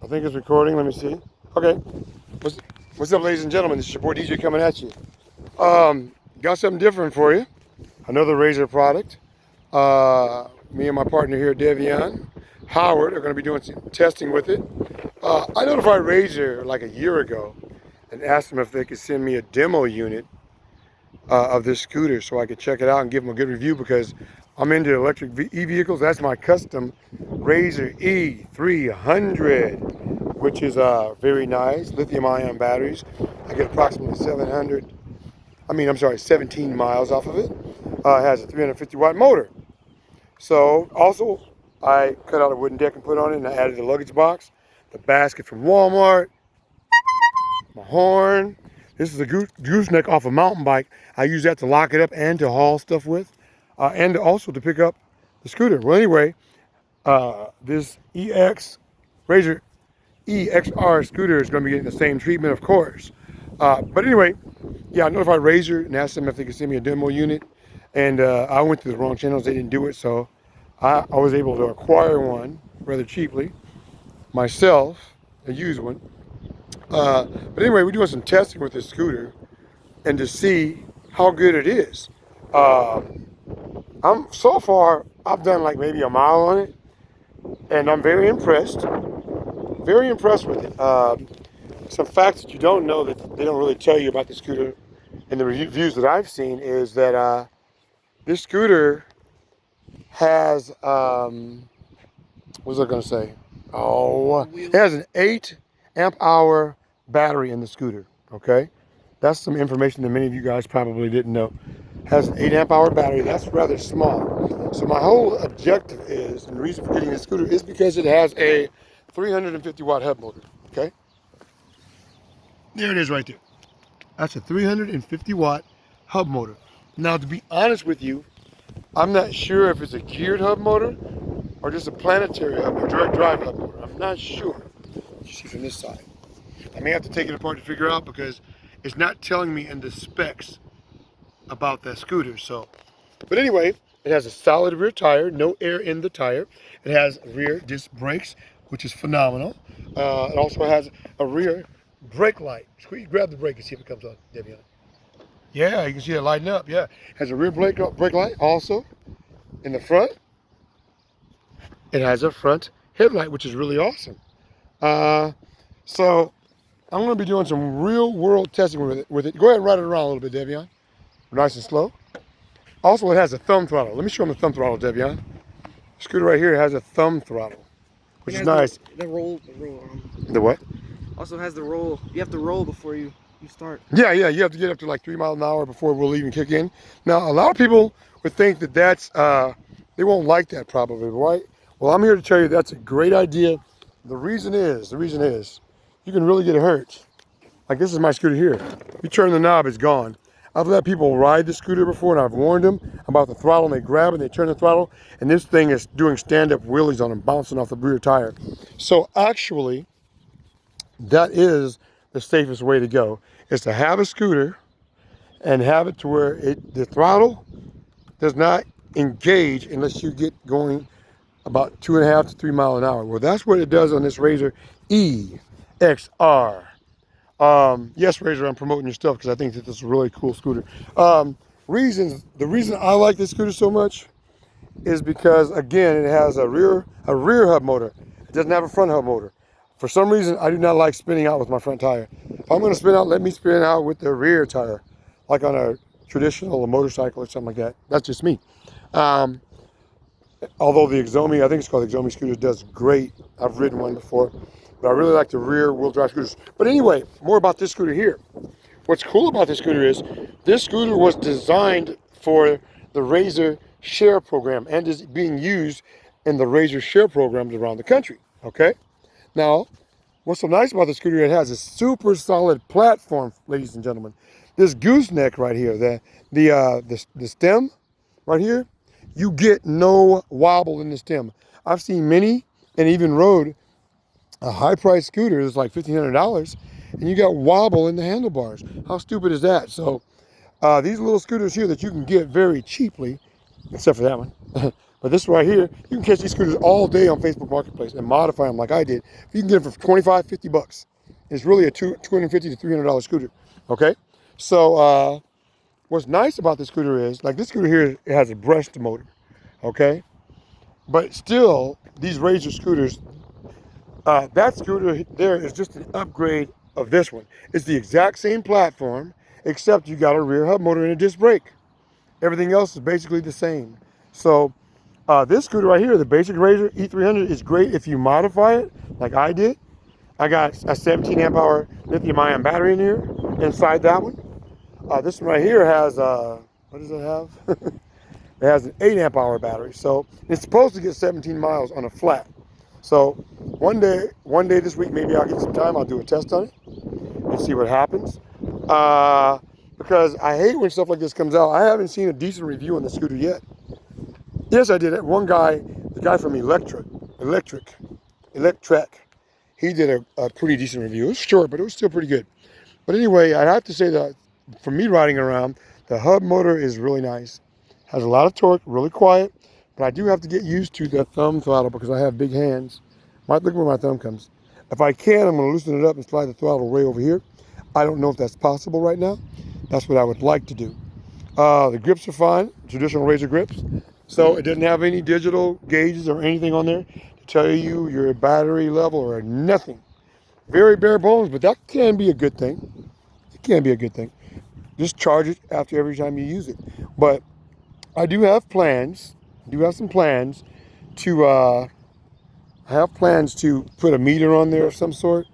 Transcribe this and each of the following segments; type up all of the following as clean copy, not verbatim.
I think it's recording. Let me see. Okay. What's up, ladies and gentlemen? This is your boy DJ coming at you. Got something different for you. Another Razor product. Me and my partner here, Devion Howard, are going to be doing some testing with it. I notified Razor like a year ago and asked them if they could send me a demo unit of this scooter so I could check it out and give them a good review, because I'm into electric e-vehicles. That's my custom Razor E300, which is very nice, lithium-ion batteries. I get approximately 17 miles off of it. It has a 350 watt motor. So also, I cut out a wooden deck and put on it, and I added the luggage box, the basket from Walmart, my horn. This is a gooseneck off a mountain bike. I use that to lock it up and to haul stuff with, and also to pick up the scooter. Well, anyway, this Razor EXR scooter is going to be getting the same treatment, of course. But anyway, yeah, I notified Razor and asked them if they could send me a demo unit, and I went to the wrong channels. They didn't do it, so I was able to acquire one rather cheaply myself, a used one. But anyway, we're doing some testing with this scooter and to see how good it is. So far, I've done like maybe a mile on it, and I'm very impressed. Very impressed with it. Some facts that you don't know that they don't really tell you about the scooter in the reviews that I've seen is that this scooter has, what was I going to say? Oh, it has an 8 amp hour battery in the scooter. Okay, that's some information that many of you guys probably didn't know. Has an 8 amp hour battery. That's rather small. So my whole objective is, and the reason for getting this scooter is because it has a 350 watt hub motor. Okay, there it is right there. That's a 350 watt hub motor. Now, to be honest with you, I'm not sure if it's a geared hub motor or just a planetary hub or direct drive hub motor. I'm not sure. You see from this side. I may have to take it apart to figure out, because it's not telling me in the specs about that scooter. So, but anyway, it has a solid rear tire, no air in the tire. It has rear disc brakes, which is phenomenal. It also has a rear brake light. Grab the brake and see if it comes on, Devion. Yeah, you can see it lighting up. Yeah, has a rear brake light also in the front. It has a front headlight, which is really awesome. So I'm going to be doing some real world testing with it. Go ahead and ride it around a little bit, Devion. Nice and slow. Also, it has a thumb throttle. Let me show them the thumb throttle, Devion. Scooter right here has a thumb throttle, which is nice. The roll. The what? Also has the roll. You have to roll before you start. Yeah, you have to get up to like 3 miles an hour before it will even kick in. Now, a lot of people would think that that's, they won't like that probably, right? Well, I'm here to tell you that's a great idea. The reason is, you can really get hurt. Like, this is my scooter here. You turn the knob, it's gone. I've let people ride the scooter before, and I've warned them about the throttle, and they grab it, and they turn the throttle, and this thing is doing stand-up wheelies on them, bouncing off the rear tire. So actually, that is the safest way to go, is to have a scooter and have it to where the throttle does not engage unless you get going about 2.5 to 3 miles an hour. Well, that's what it does on this Razor EXR. Yes, Razor, I'm promoting your stuff because I think that this is a really cool scooter. The reason I like this scooter so much is because, again, it has a rear hub motor. It doesn't have a front hub motor. For some reason, I do not like spinning out with my front tire. If I'm going to spin out, let me spin out with the rear tire, like on a traditional motorcycle or something like that. That's just me. Although the Exomi, I think it's called the Exomi scooter, does great. I've ridden one before, but I really like the rear wheel drive scooters. But anyway, more about this scooter here. What's cool about this scooter is this scooter was designed for the Razor Share program and is being used in the Razor Share programs around the country. Okay. Now, what's so nice about the scooter? It has a super solid platform, ladies and gentlemen. This gooseneck right here, the stem right here, you get no wobble in the stem. I've seen many and even rode a high-priced scooter that's like $1,500, and you got wobble in the handlebars. How stupid is that? So these little scooters here that you can get very cheaply, except for that one, but But this right here, you can catch these scooters all day on Facebook Marketplace and modify them like I did. You can get them for 25, 50 bucks. It's really a $250 to $300 scooter, okay? So what's nice about this scooter is, like this scooter here, it has a brushed motor, okay? But still, these Razor scooters, that scooter there is just an upgrade of this one. It's the exact same platform, except you got a rear hub motor and a disc brake. Everything else is basically the same. So this scooter right here, the basic Razor E300, is great if you modify it like I did. I got a 17 amp hour lithium ion battery in here, inside that one. This one right here has, what does it have? It has an 8 amp hour battery. So it's supposed to get 17 miles on a flat. So one day this week, maybe I'll get some time, I'll do a test on it and see what happens. Because I hate when stuff like this comes out. I haven't seen a decent review on the scooter yet. Yes, I did it. One guy, the guy from Electrek, he did a pretty decent review. It was short, but it was still pretty good. But anyway, I have to say that for me riding around, the hub motor is really nice. Has a lot of torque, really quiet, but I do have to get used to the thumb throttle because I have big hands. Look where my thumb comes. If I can, I'm going to loosen it up and slide the throttle way over here. I don't know if that's possible right now. That's what I would like to do. The grips are fine, traditional Razor grips. So it doesn't have any digital gauges or anything on there to tell you your battery level or nothing. Very bare bones, but that can be a good thing. It can be a good thing. Just charge it after every time you use it. But I do have plans. I do have some plans to put a meter on there of some sort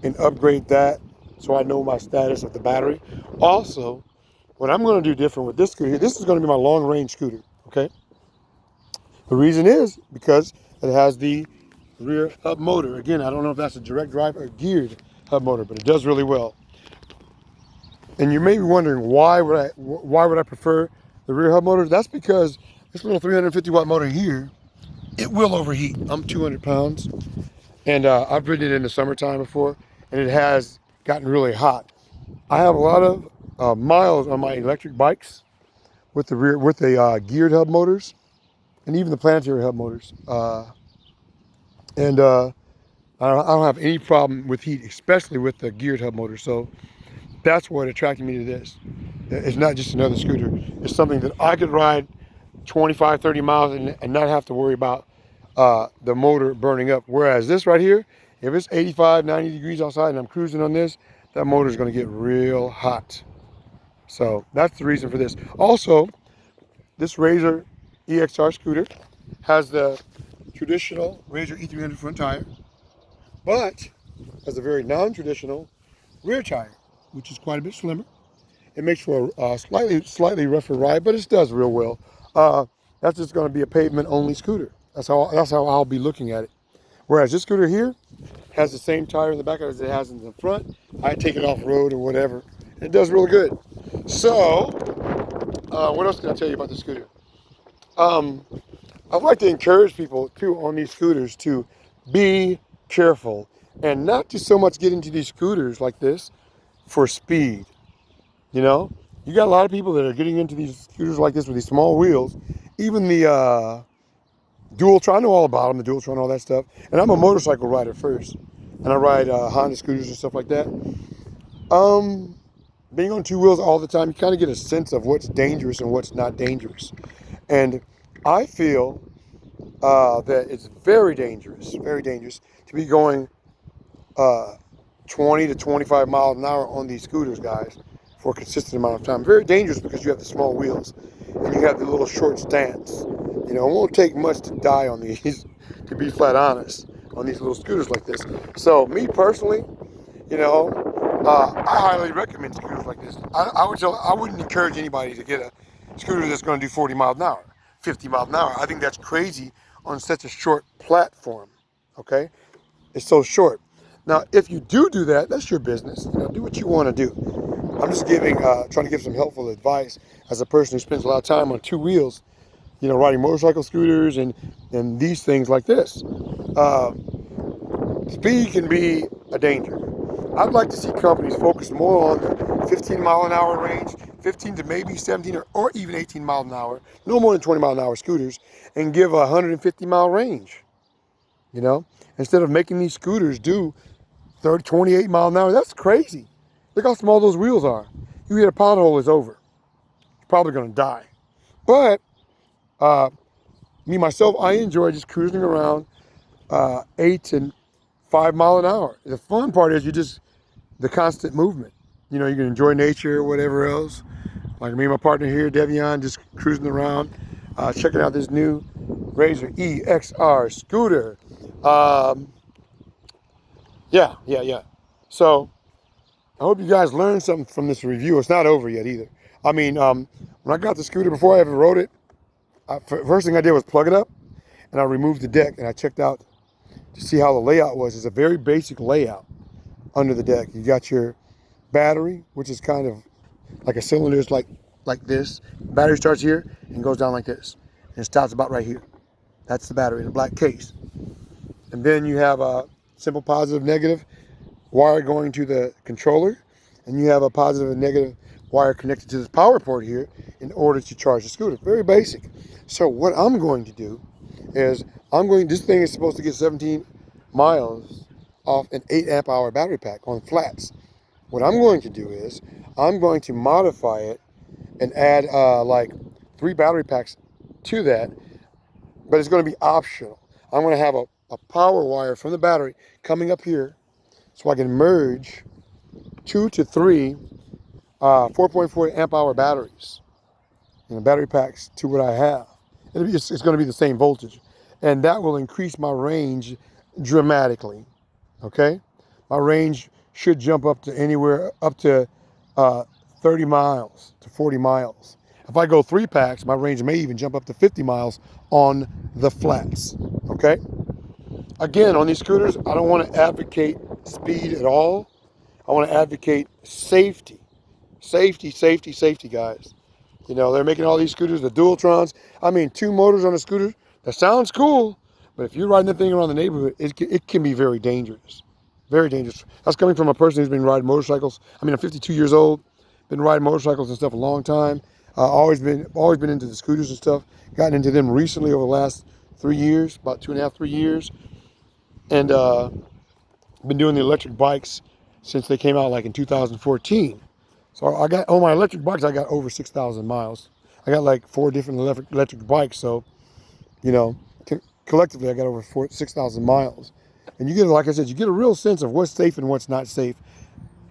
and upgrade that so I know my status of the battery. Also, what I'm going to do different with this scooter here, this is going to be my long range scooter, okay? The reason is because it has the rear hub motor. Again, I don't know if that's a direct drive or geared hub motor, but it does really well. And you may be wondering why would I prefer the rear hub motor? That's because this little 350 watt motor here, it will overheat. I'm 200 pounds, and I've ridden it in the summertime before, and it has gotten really hot. I have a lot of miles on my electric bikes with the geared hub motors, and even the planetary hub motors. I don't have any problem with heat, especially with the geared hub motor. So that's what attracted me to this. It's not just another scooter. It's something that I could ride 25, 30 miles and not have to worry about the motor burning up. Whereas this right here, if it's 85, 90 degrees outside and I'm cruising on this, that motor is going to get real hot. So that's the reason for this. Also, this Razor EXR scooter has the traditional Razor E300 front tire, but has a very non-traditional rear tire, which is quite a bit slimmer. It makes for a slightly rougher ride, but it does real well. That's just going to be a pavement-only scooter. That's how I'll be looking at it. Whereas this scooter here has the same tire in the back as it has in the front. I take it off-road or whatever. It does real good. So, what else can I tell you about the scooter? I'd like to encourage people too on these scooters to be careful and not to so much get into these scooters like this for speed. You know, you got a lot of people that are getting into these scooters like this with these small wheels. Even the Dualtron, I know all about them, the Dualtron, all that stuff. And I'm a motorcycle rider first, and I ride Honda scooters and stuff like that. Being on two wheels all the time, you kind of get a sense of what's dangerous and what's not dangerous. And I feel that it's very dangerous to be going 20 to 25 miles an hour on these scooters, guys, for a consistent amount of time. Very dangerous because you have the small wheels and you have the little short stance. You know, it won't take much to die on these, to be flat honest, on these little scooters like this. So me personally, you know, I highly recommend scooters like this. I wouldn't encourage anybody to get a scooter that's going to do 40 miles an hour, 50 miles an hour. I think that's crazy on such a short platform, okay? It's so short. Now, if you do that, that's your business. You know, do what you want to do. I'm just trying to give some helpful advice as a person who spends a lot of time on two wheels, you know, riding motorcycle scooters and these things like this. Speed can be a danger. I'd like to see companies focus more on the 15 mile an hour range, 15 to maybe 17 or even 18 miles an hour, no more than 20 mile an hour scooters, and give a 150-mile range. You know, instead of making these scooters do 30, 28 mile an hour, that's crazy. Look how small those wheels are. You hit a pothole, it's over. You're probably gonna die. But me myself, I enjoy just cruising around 8 and 5 mile an hour. The fun part is the constant movement. You know, you can enjoy nature or whatever else. Like me and my partner here, Devion, just cruising around, checking out this new Reveiw EXR scooter. Yeah. So I hope you guys learned something from this review. It's not over yet either. I mean, when I got the scooter, before I ever rode it, first thing I did was plug it up, and I removed the deck, and I checked out to see how the layout was. It's a very basic layout under the deck. You got your battery, which is kind of like a cylinder, is like this. Battery starts here and goes down like this, and it stops about right here. That's the battery in a black case. And then you have a simple positive, negative wire going to the controller, and you have a positive and negative wire connected to this power port here in order to charge the scooter. Very basic. So what I'm going to do is this thing is supposed to get 17 miles off an 8 amp hour battery pack on flats. What I'm going to do is I'm going to modify it and add like 3 battery packs to that, but it's going to be optional. I'm going to have a power wire from the battery coming up here so I can merge 2 to 3 4.4 amp hour batteries, battery packs to what I have. It's going to be the same voltage, and that will increase my range dramatically. Okay, my range should jump up to anywhere up to 30 miles to 40 miles. If I go 3 packs, my range may even jump up to 50 miles on the flats. Okay. Again, on these scooters, I don't want to advocate speed at all. I want to advocate safety. Safety, guys. You know, they're making all these scooters, the Dualtrons. I mean, 2 motors on a scooter, that sounds cool, but if you're riding that thing around the neighborhood, it can be very dangerous. Very dangerous. That's coming from a person who's been riding motorcycles. I mean, I'm 52 years old, been riding motorcycles and stuff a long time. Always been into the scooters and stuff. Gotten into them recently over the last 3 years, about 2.5, 3 years. And been doing the electric bikes since they came out like in 2014. So I got, on my electric bikes, I got over 6,000 miles. I got like 4 different electric bikes. So, you know, collectively I got over 6,000 miles. And you get, like I said, you get a real sense of what's safe and what's not safe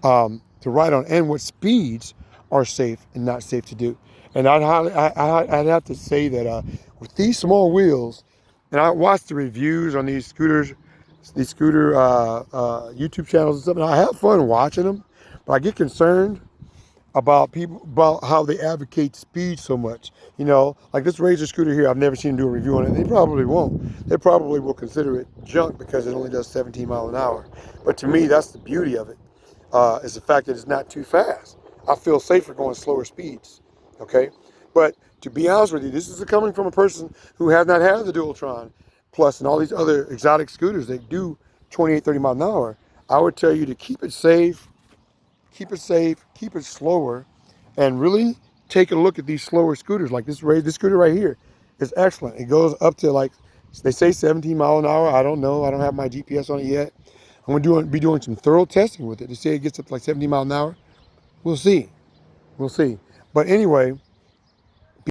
to ride on, and what speeds are safe and not safe to do. And I'd have to say that with these small wheels, and I watched the reviews on these scooter YouTube channels and stuff, and I have fun watching them, but I get concerned about how they advocate speed so much. You know, like this Razor scooter here, I've never seen them do a review on it. They probably won't. They probably will consider it junk because it only does 17 miles an hour. But to me, that's the beauty of it, is the fact that it's not too fast. I feel safer going slower speeds, okay? But to be honest with you, this is coming from a person who has not had the Dualtron Plus and all these other exotic scooters that do 28, 30 miles an hour. I would tell you to keep it safe, keep it slower, and really take a look at these slower scooters. Like this scooter right here is excellent. It goes up to, like, they say 17 miles an hour. I don't know. I don't have my GPS on it yet. I'm going to be doing some thorough testing with it to see it gets up to like 17 miles an hour. We'll see. But anyway,